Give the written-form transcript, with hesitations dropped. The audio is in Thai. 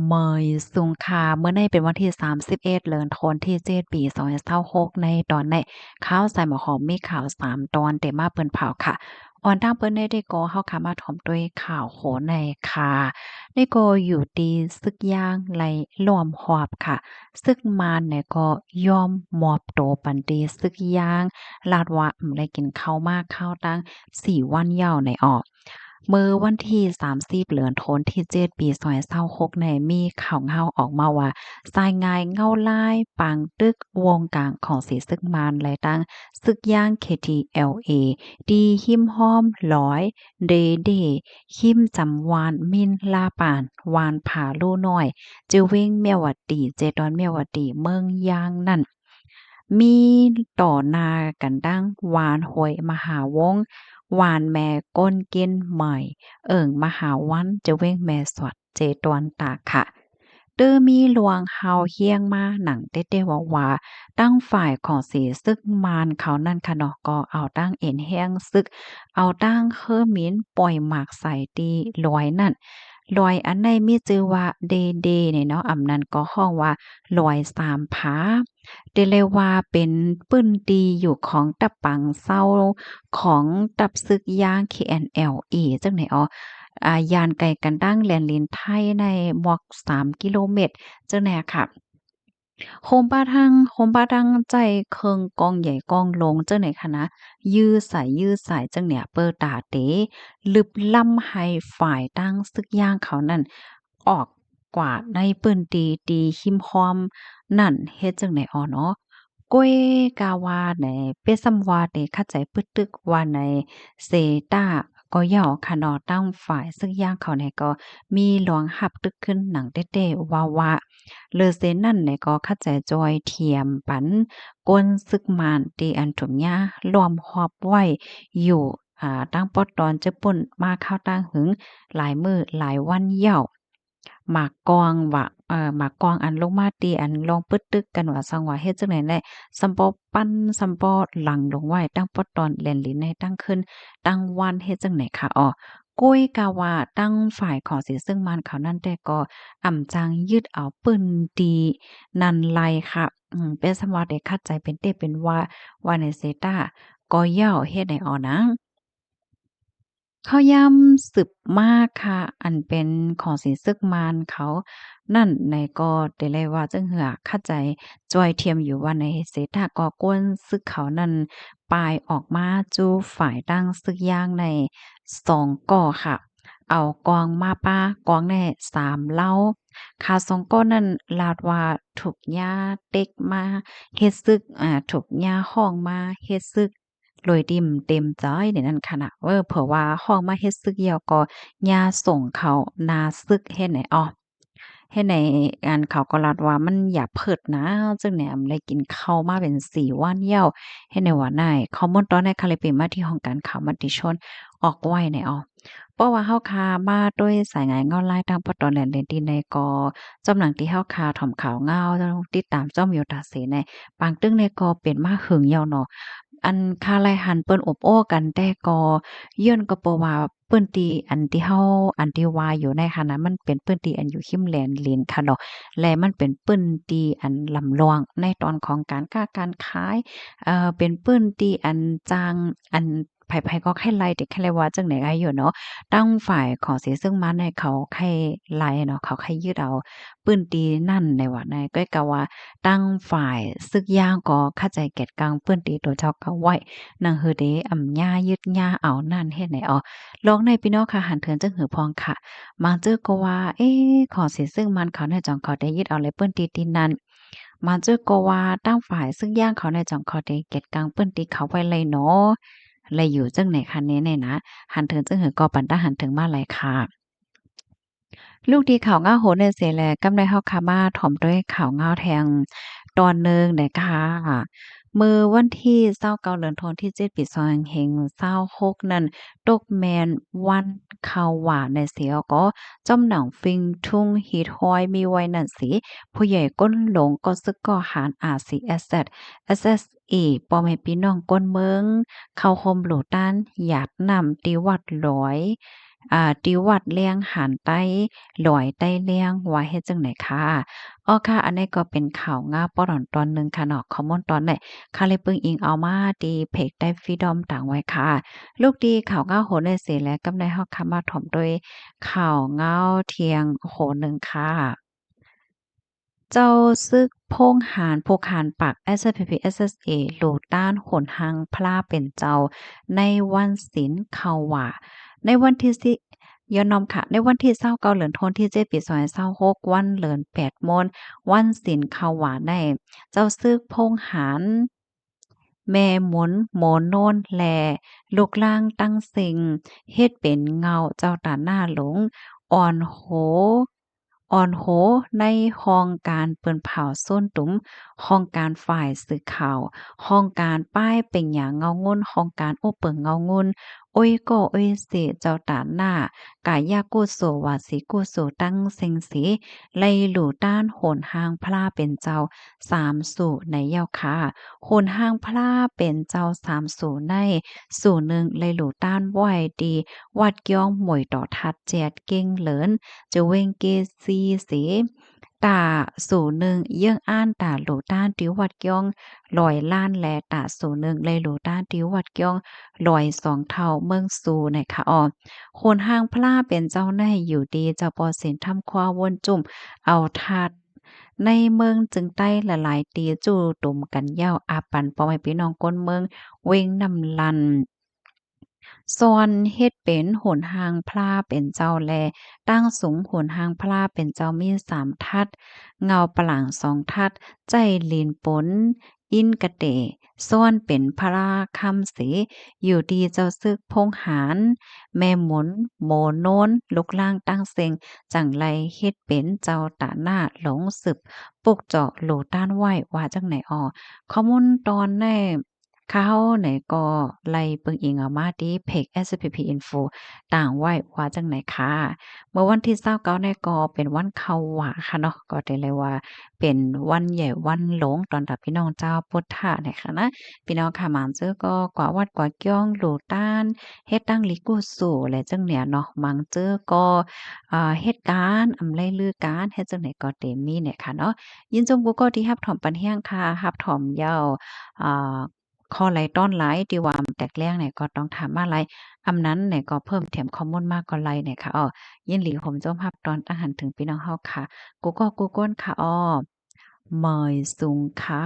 เมยสุงคาเมื่อในเป็นวันที่31เดือนธันวาคมที่7ปี2026ในตอนในข่าวใส่หมอหอมมีข่าว3ตอนเตมาเปิ้นเผาค่ะออนทางเปิ้นได้ก็เฮาค่ะมาถ่อมด้วยข่าวโหในค่ะนี่ก็อยู่ดีซึกย่างไหลล้อมหอบค่ะซึกมารเนี่ยก็ยอมมอบโตปันตีซึกย่างลาดว่าได้กินข้าวมากข้าวตั้ง4วันยาวในออก เมื่อวันที่30เดือนธันวาคมที่7ปี2026ในมีข่าวเงาออกมาว่าทรายงายเงาลายปางตึกวงกลางของสีซึกมานและตั้งซึกย่าง KTLA ดีหิมห้อมร้อยเดเดหิมจำวานมินลาปานวานผาลู่น้อยจือเว้งเมียววัดดีเจดอนเมียววัดดีเมืองยางนั่นมีต่อหนากันดั้งวานหวยมหาวงศ์วานแม่ก้นกินใหม่เอิ่งมหาวันจะเว้งแม่สวดเจตวนตากค่ะตื้อมีหลวงเฮาเฮียงมาหนังเต้ๆว่าตั้งฝ่ายของสีซึกมารเขานั่นค่ะเนาะก็เอาตั้งเอ็นแห้งซึกเอาตั้งเฮอมินปล่อยหมากใส่ตีลอยนั่นลอยอันในมีชื่อว่าเดเดเนี่ยเนาะอำนั้นก็ฮ้องว่าลอยสามผา ได้เลยว่าเป็นปื้นดีอยู่ของตะปังเศร้าของตับซึกย่าง KNLA จังไหนอ๋อยานไกลกันดั้งแลนลินไทยในหมอก3กิโลเมตรจังไหนอะค่ะโฮมบ้าทั่งใจเคิงกองใหญ่กองลงจังไหนคะนะยื้อสายจังเนี่ยเปิดตาเตลึบล่ำให้ฝ่ายตั้งซึกย่างเขานั่นออกกว่าในปื้นตีหิมห้อมนั่นเฮ็ดจังไหนอ๋อเนาะ ก้วยกาวาในเปซัมวาเดเข้าใจปึกตึกว่าในเซต้าก็ย่อค่ะเนาะตั้งฝ่ายซึ่งย่างเขาเนี่ยก็มีหลวงหับตึกขึ้นหนังเต้ๆว่าเลอเซนนั่นเนี่ยก็เข้าใจจอยเทียมปันก้นซึกมานตีอันถุงยาล้อมหอบไว้อยู่ตั้งปอดตอนจะป่นมาข้าวตั้งหึงหลายมื้อหลายวันเหย้าหมากกองว่าหมากกองอันลงมาตีอันลองปึดตึกกันว่าซังว่าเฮ็ดจังได๋แหละ สำปอปั้นสำปอหลังลงไว้ตั้งปอตอนแล่นลิ้นให้ตั้งขึ้นตั้งวันเฮ็ดจั่งไหนคะอ้อกุ้ยกาว่าตั้งฝ่ายของสิซึ่งมันเขานั่นแต่ก็อ่ำจังยึดเอาปืนดีนั่นไลค่ะเป็นสำว่าได้คัดใจเป็นเต้เป็นว่าในเซตาก็ย่าวเฮ็ดให้อ้อนะ ข้าวย่ำสืบมากค่ะอันเป็นของสีซึกมานเขานั่นในก็ได้เลยว่าจึงเหือเข้าใจจอยเทียมอยู่ว่าในเสถาก็ก้นซึกเขานั่นปลายออกมาจู้ฝ่ายตั้งซึกย่างใน2ก่อค่ะเอากองมาป้ากองแน่3เล่าคา2ก้อนั่นลาดว่าถูกย่าเต็กมาเฮ็ดศึกถูกย่าห้องมาเฮ็ดศึก โรยดิมเต็มจ้อยนี่นั่นค่ะนะเผื่อว่าห้องมาเฮ็ดซึกเหี่ยวก็ย่าส่งเขานาซึกเฮ็ดไหนอ้อเฮ็ดไหนอันเขาก็รัดว่ามันอย่าเพิดนะจึงแหนมได้กินข้าวมาเป็น4วันเหย้าเฮ็ดไหนว่าได้เขาหมดตอนในคาลิเปมาที่ห้องการข่าวมติชนออกไว้ในอ้อเพราะว่าเฮาคามาด้วยสายงานเงาลายทางปะตอนแหลนเลนที่ในก็จำหนังที่เฮาคาถ่อมข่าวเงาติดตามจ้อมอยู่ตาเสในปางตึ้งในก็เป็นมาหึงยาวเนาะ อันคาไลหันเปิ้นอบโอ้กันแต่ก็ย้อนก็เพราะว่าเปิ้นที่อันที่เฮาอันที่ว่าอยู่ในหันน่ะมันเป็นเปิ้นที่อันอยู่ขิมแหลนเลนค่ะเนาะและมันเป็นเปิ้นที่อันลำลองในตอนของการค้าการขายเป็นเปิ้นที่อันจางอันไผๆก็แค่ไล่แต่แค่ไล่ว่าจังไหนก็อยู่เนาะตั้งฝ่ายของเสียซึ่งมันให้เขาแค่ไล่เนาะเขาแค่ยึดเอาปื้นตีนั่นในว่าในก็กะว่าตั้งฝ่ายซึกย่างก็เข้าใจแก่กลางปื้นตีตัวเจ้าก็ไว้นางเฮอเดย่ายึดย่าเอานั่นเฮ็ดไหนอ้อลองในพี่น้องค่ะหันเถินจังหือพองค่ะบางเจ้อก็ว่าของเสียซึ่งมันเขาในจองเขาได้ยึดเอาเลยเปิ้นตีนั้นมาเจอก็ว่าตั้งฝ่ายซึ่งย่างเขาในจองเขาได้เก็ดกลางเปิ้นตีเขาไว้เลยเนาะเลยอยู่จังไหนคะเน้เนี่ยนะหันเถิงจังหือก็ปันตาหันถึงมาหลายค่ะ ลูกดีข่าวง่าโหนในเสียแลกำไรเฮาคามาถ่อมด้วยข่าวง่าวแทงตอนหนึ่งได้ค่ะมื้อวันที่29เดือนธันวาคมที่7ปี2566นั้นตกแม่นวันข้าวหวานในเสียก็จอมหนังฟิงทุ่งฮีทฮอยมีไว้นั่นสิผู้ใหญ่ก้นหลงก็ซึกก็หาร RCSZ SSA พ่อแม่พี่น้องก้นเมืองเข้าโฮมโหลดด้านหยาดน้ำติวัดหลอย ติววัดเลียงหันใต้หลอยใต้เลียงว่าเฮ็ดจังไหนค่ะอ้อค่ะอันนี้ก็เป็นข่าวงาป้อตอนตอนหนึ่งค่ะเนาะคอมมอนตอนไหนค่ะเลยปึงอิงเอามาดีเพจได้ฟรีดอมต่างไว้ค่ะลูกดีข่าวเงาโหนได้เสียแล้วกำในเฮาคำมาถ่อมโดยข่าวเงาเทียงโหนหนึ่งค่ะ เจ้าซึกโพ่งหารผูกหารปัก SSPP SSA โหลต้านโหนหังพลาเป็นเจ้าในวันศิลเขาว่าในวันที่สิย้อนนอมค่ะในวันที่29เดือนธันวาคมที่7ปี2026วันเหลือน8โมงวันศิลเขาว่าได้เจ้าซึกโพ่งหารแม่หมุนโหมโนนแลลูกล่างตั้งสิงเฮ็ดเป็นเงาเจ้าตาหน้าหลงอ่อนโห อ่อนโหในห้องการเปิ้นเผาส้นตุ้มห้องการฝ่ายสื่อข่าวห้องการป้ายเป็นหยังเงางุ่นห้องการโอ้เปิงเงางุ่นโอ้ยก็โอ้ยเสเจ้าตาหน้ากายากุโสวาสิกุโสตั้งเซ็งสีไลหลู่ต้านโหนหางพลาเป็นเจ้าสามสู่ในเย้าค่ะโหนหางพลาเป็นเจ้าสามสู่ในสู่หนึ่งไลหลู่ต้านไหวดีวัดย่องหมวยต่อทัดแจดเก่งเหลิน จะเวงเกซีเสตาสู่หนึ่งเยื่องอ้านตาโหลต้านติววัดย่องลอยล้านแลตาสู่หนึ่งเลยโหลต้านติววัดย่องลอยสองเท่าเมืองสู่ในค่ะออโคนห้างพลาเป็นเจ้าในอยู่ดีเจ้าปอสินทำควาวนจุ่มเอาทัดในเมืองจึงใต้ละลายตีจู่ตุ่มกันยาวอาปันปอให้พี่น้องก้นเมืองเวงนำลัน ซอนเฮ็ดเป็นโหนหางพลาเป็นเจ้าแลตั้งสูงโหนหางพลาเป็นเจ้ามี3ทัดเงาปะหลัง2ทัดใจลีนปนอินกะเตซ่อนเป็นพระราคำเสอยู่ดีเจ้าซึกพงหารแม่หมุนโมโนนลุกล่างตั้งเซ็งจังไรเฮ็ดเป็นเจ้าตาหน้าหลงสืบปลุกเจาะโหลต้านไหวว่าจังไหนอ้อข้อมูลตอนใน เขาไหนก็ไล่เบิ่งอิงเอามาที่เพจ SPP Info ต่างไว้ว่าจังไหนค่ะเมื่อวันที่29เนี่ยก็เป็นวันเข้าหว่าค่ะเนาะก็ได้เลยว่าเป็นวันใหญ่วันหลงต้อนรับพี่น้องเจ้าพุทธะนะคะนะพี่น้องค่ะหมานซื้อก็กว่าวัดกว่าเกี้ยงหลู่ต้านเฮ็ดตั้งลิกูสู่และจังเนี่ยเนาะมังเจอก็เฮ็ดการอำไลลือการเฮ็ดจังไหนก็เต็มมีเนี่ยค่ะเนาะยินจงกูก็ที่รับถอมปันแห้งค่ะรับถอมเย้าอ่า ข้อไหลต้อนไหลที่ว่าแตกแรงเนี่ยก็ต้องถามมาไหลอำนั้นเนี่ยก็เพิ่มแถมข้อมูลมากก็ไหลเนี่ยค่ะยินหลีผมจมรับตอนอาหารถึงพี่น้องเฮาค่ะกูก็กูก้นค่ะเมยสูงค่ะ